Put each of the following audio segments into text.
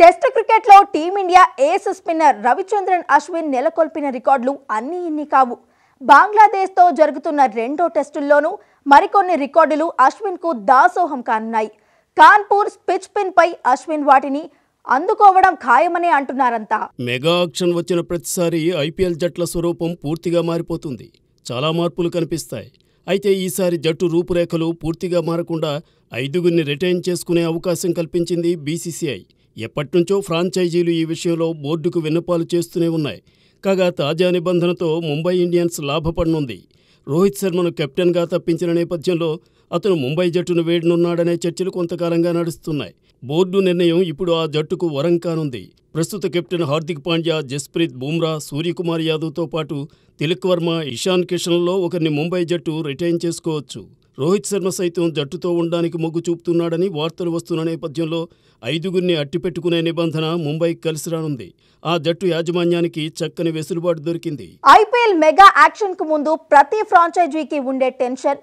Test క్రికెట్లో team India ఏస్ spinner Ravichandran Ashwin నెలకొల్పిన రికార్డులు అన్నీ ఇన్ని కావు. బంగ్లాదేశ్తో జరుగుతున్న రెండో టెస్టుల్లోనూ మరికొన్ని రికార్డులు అశ్విన్కు దాసోహం కానున్నాయి. కాన్పూర్ పిచ్ పిన్ పై అశ్విన్ వాటిని అందుకోవడం ఖాయమనే అంటున్నారంతా. మెగా ఆక్షన్ వచ్చిన ప్రతిసారి ఐపీఎల్ జట్ల స్వరూపం పూర్తిగా మారిపోతుంది. చాలా మార్పులు కనిపిస్తాయి. అయితే ఈసారి జట్టు రూపురేఖలు పూర్తిగా మారకుండా 5గురిని రిటైన్ చేసుకునే అవకాశం కల్పించింది బీసీసీఐ. ఎప్పటినుంచో ఫ్రాంచైజీలు ఈ విషయంలో బోర్డుకు విన్నపాలు చేస్తూనే ఉన్నాయి. కాగా తాజా నిబంధనతో ముంబై ఇండియన్స్ లాభపడనుంది. రోహిత్ శర్మను కెప్టెన్గా తప్పించిన నేపథ్యంలో అతను ముంబై జట్టును వేడనున్నాడనే చర్చలు కొంతకాలంగా నడుస్తున్నాయి. బోర్డు నిర్ణయం ఇప్పుడు ఆ జట్టుకు వరం కానుంది. ప్రస్తుత కెప్టెన్ హార్దిక్ పాండ్యా, జస్ప్రీత్ బుమ్రా, సూర్యకుమార్ యాదవ్తో పాటు తిలక్ వర్మ, ఇషాన్ కిషన్లో ఒకరిని ముంబై జట్టు రిటైన్ చేసుకోవచ్చు. రోహిత్ శర్మ సైతం జట్టుతో ఉండడానికి మొగ్గు చూపుతున్నాడని వార్తలు వస్తున్న నేపథ్యంలో 5గురిని అట్టిపెట్టుకునే నిబంధన ముంబైకి కలిసి రానుంది. ఆ జట్టు యాజమాన్యానికి చక్కని వెసులుబాటు దొరికింది. ఐపీఎల్ మెగా యాక్షన్ కు ముందు ప్రతి ఫ్రాంచైజీకి ఉండే టెన్షన్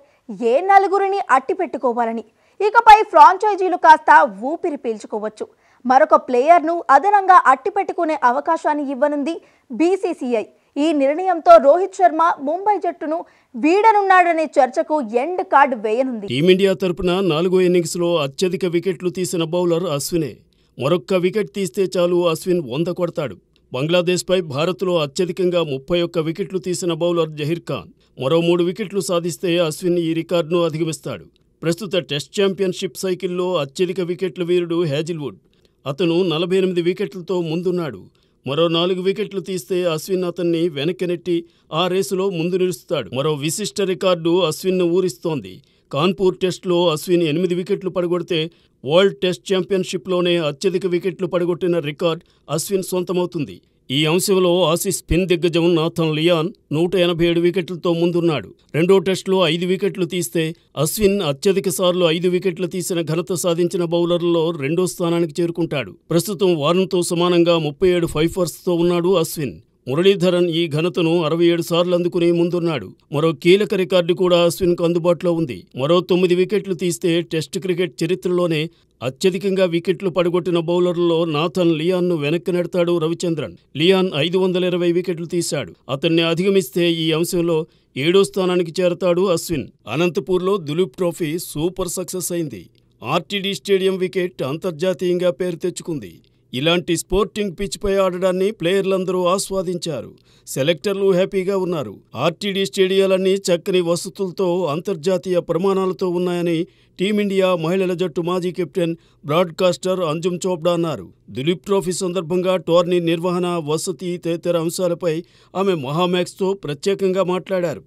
ఏ 4గురిని అట్టిపెట్టుకోవాలని. ఇకపై ఫ్రాంచైజీలు కాస్త ఊపిరి పీల్చుకోవచ్చు. మరొక ప్లేయర్ను అదనంగా అట్టిపెట్టుకునే అవకాశాన్ని ఇవ్వనుంది బీసీసీఐ. ఈ నిర్ణయంతో రోహిత్ శర్మ ముంబై జట్టును వీడనున్నాడనే చర్చకు ఎండ్ కార్డు వేయనుంది. టీమిండియా తరపున 4వ ఇన్నింగ్స్లో అత్యధిక వికెట్లు తీసిన బౌలర్ అశ్వినే. మరొక్క వికెట్ తీస్తే చాలు అశ్విన్ 100 కొడతాడు. బంగ్లాదేశ్పై భారత్లో అత్యధికంగా 31 వికెట్లు తీసిన బౌలర్ జహీర్ ఖాన్ మరో 3 వికెట్లు సాధిస్తే అశ్విన్ ఈ రికార్డును అధిగమిస్తాడు. ప్రస్తుత టెస్ట్ ఛాంపియన్షిప్ సైకిల్లో అత్యధిక వికెట్ల వీరుడు హ్యాజిల్వుడ్. అతను 48 వికెట్లతో ముందున్నాడు. మరో 4 వికెట్లు తీస్తే అశ్విన్ అతన్ని వెనక్కి నెట్టి ఆ రేసులో ముందు నిలుస్తాడు. మరో విశిష్ట రికార్డు అశ్విన్ను ఊరిస్తోంది. కాన్పూర్ టెస్టులో అశ్విన్ 8 వికెట్లు పడగొడితే వరల్డ్ టెస్ట్ ఛాంపియన్షిప్లోనే అత్యధిక వికెట్లు పడగొట్టిన రికార్డ్ అశ్విన్ సొంతమవుతుంది. ఈ అంశంలో ఆసీస్ స్పిన్ దిగ్గజం నాథన్ లియాన్ 187 వికెట్లతో ముందున్నాడు. రెండో టెస్టులో 5 వికెట్లు తీస్తే అశ్విన్ అత్యధిక సార్లు 5 వికెట్లు తీసిన ఘనత సాధించిన బౌలర్లలో రెండో స్థానానికి చేరుకుంటాడు. ప్రస్తుతం వార్న్తో సమానంగా 37 ఫైఫర్స్తో ఉన్నాడు అశ్విన్. మురళీధరన్ ఈ ఘనతను 67 సార్లు అందుకుని ముందున్నాడు. మరో కీలక రికార్డు కూడా అశ్విన్కు అందుబాటులో ఉంది. మరో 9 వికెట్లు తీస్తే టెస్ట్ క్రికెట్ చరిత్రలోనే అత్యధికంగా వికెట్లు పడగొట్టిన బౌలర్లలో నాథన్ లియాన్ను వెనక్కి నెడతాడు రవిచంద్రన్. లియాన్ 520 వికెట్లు తీశాడు. అతన్ని అధిగమిస్తే ఈ అంశంలో 7వ స్థానానికి చేరతాడు అశ్విన్. అనంతపూర్లో దులీప్ ట్రోఫీ సూపర్ సక్సెస్ అయింది. ఆర్టీడీ స్టేడియం వికెట్ అంతర్జాతీయంగా పేరు తెచ్చుకుంది. ఇలాంటి స్పోర్టింగ్ పిచ్పై ఆడడాన్ని ప్లేయర్లందరూ ఆస్వాదించారు. సెలెక్టర్లు హ్యాపీగా ఉన్నారు. ఆర్టీడీ స్టేడియాలన్నీ చక్కని వసతులతో అంతర్జాతీయ ప్రమాణాలతో ఉన్నాయని టీమిండియా మహిళల జట్టు మాజీ కెప్టెన్, బ్రాడ్కాస్టర్ అంజుమ్ చోప్డా అన్నారు. దులీప్ ట్రోఫీ సందర్భంగా టోర్నీ నిర్వహణ, వసతి తదితర అంశాలపై ఆమె మహామ్యాక్స్తో ప్రత్యేకంగా మాట్లాడారు.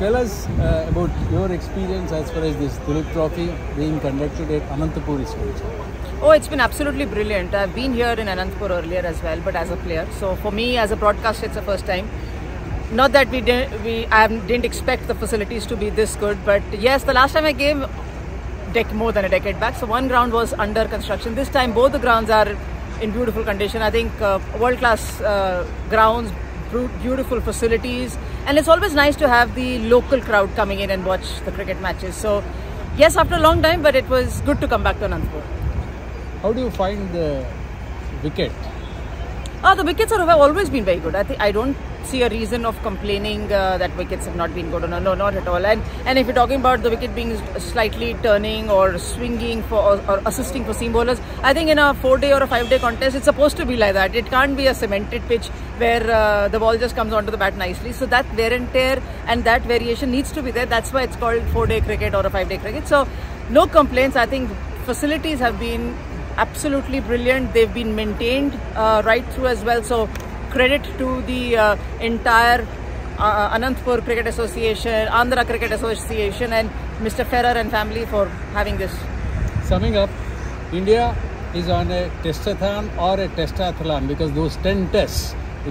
Tell us about your experience as far as this Duleep Trophy being conducted at Anantapur is concerned. Oh, it's been absolutely brilliant. I've been here in Anantapur earlier as well, but as a player. So for me, as a broadcaster, it's the first time. Not that I didn't expect the facilities to be this good, but yes, the last time I came, more than a decade back. So one ground was under construction. This time, both the grounds are in beautiful condition. I think world-class grounds, beautiful facilities, and it's always nice to have the local crowd coming in and watch the cricket matches. So yes, after a long time, but it was good to come back to Anantapur. How do you find the wicket? The wickets have always been very good. I don't see a reason of complaining that wickets have not been good. No, not at all. And if you're talking about the wicket being slightly turning or swinging or assisting for seam bowlers, I think in a 4-day or a 5-day contest, it's supposed to be like that. It can't be a cemented pitch where the ball just comes onto the bat nicely. So that wear and tear and that variation needs to be there. That's why it's called 4-day cricket or a 5-day cricket. So no complaints. I think facilities have been absolutely brilliant. They've been maintained right through as well. So credit to the entire Anantapur Cricket Association, Andhra Cricket Association, and Mr. Ferrer and family for having this. Summing up, India is on a testathon or a testathlon because those 10 tests,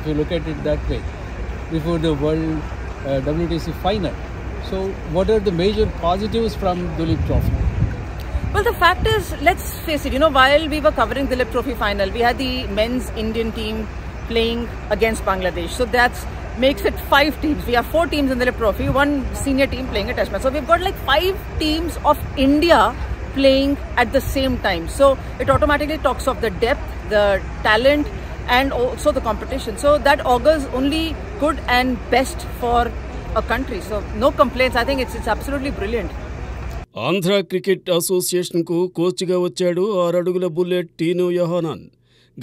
if you look at it that way, before the World WTC final. So what are the major positives from Duleep Trophy? Well, the fact is, let's face it, while we were covering the Duleep Trophy final, we had the men's Indian team playing against Bangladesh. So that makes it 5 teams. We have 4 teams in the Duleep Trophy, 1 senior team playing a test match. So we've got like 5 teams of India playing at the same time. So it automatically talks of the depth, the talent, and also the competition. So that augurs only good and best for a country. So no complaints. I think it's absolutely brilliant. Andhra cricket అసోసియేషన్కు కోచ్గా వచ్చాడు 6 అడుగుల bullet టీను యోహానన్.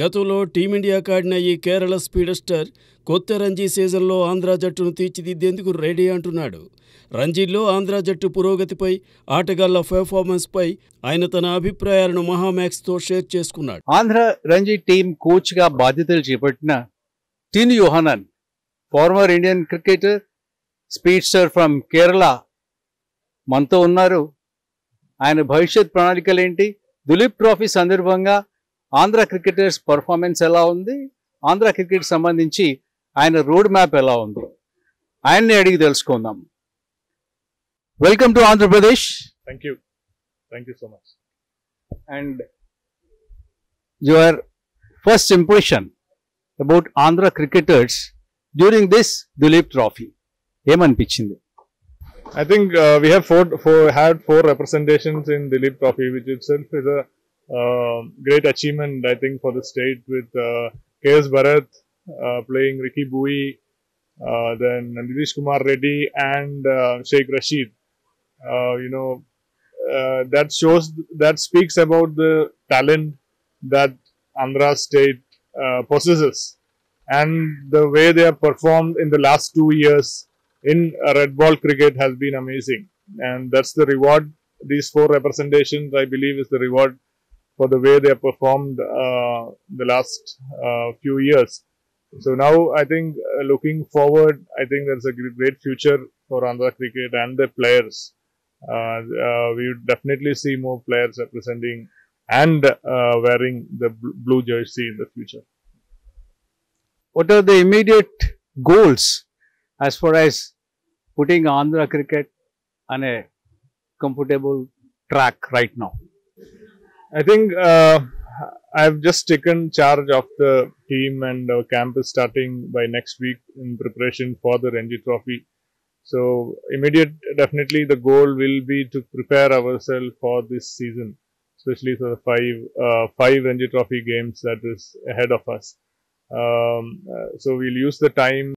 గతంలో టీమిండియాకు ఆడిన ఈ కేరళ స్పీడస్టర్ కొత్త రంజీ సీజన్లో ఆంధ్ర జట్టును తీర్చిదిద్దేందుకు రెడీ అంటున్నాడు. రంజీల్లో ఆంధ్ర జట్టు పురోగతిపై, ఆటగాళ్ల పెర్ఫార్మెన్స్పై ఆయన తన అభిప్రాయాలను మహామ్యాక్స్తో షేర్ చేసుకున్నాడు. ఆంధ్ర రంజీ టీం కోచ్గా బాధ్యతలు చేపట్టిన Tinu Yohannan, former Indian cricketer, speedster from Kerala మనతో ఉన్నారు. ఆయన భవిష్యత్ ప్రణాళికలు ఏంటి, దులీప్ ట్రోఫీ సందర్భంగా ఆంధ్ర క్రికెటర్స్ పర్ఫార్మెన్స్ ఎలా ఉంది, ఆంధ్ర క్రికెట్ సంబంధించి ఆయన రోడ్ మ్యాప్ ఎలా ఉంది, ఆయన్ని అడిగి తెలుసుకుందాం. Welcome to Andhra Pradesh. Thank you so much. And your first impression about Andhra cricketers during this Duleep trophy ఏమనిపించింది? I think we have had four representations in Dilip Trophy, which itself is a great achievement, I think, for the state, with K.S. Bharat playing Ricky Bowie, then Nitish Kumar Reddy and Sheikh Rashid. That speaks about the talent that Andhra state possesses, and the way they have performed in the last 2 years in red ball cricket has been amazing, and that's the reward. These four representations, I believe, is the reward for the way they have performed the last few years. So now I think looking forward, I think there's a great future for Andhra cricket and the players. We would definitely see more players representing and wearing the blue jersey in the future. What are the immediate goals as far as putting Andhra cricket on a comfortable track right now? I think I've just taken charge of the team, and our camp is starting by next week in preparation for the Ranji Trophy. So definitely the goal will be to prepare ourselves for this season, especially for the five Ranji Trophy games that is ahead of us. So we'll use the time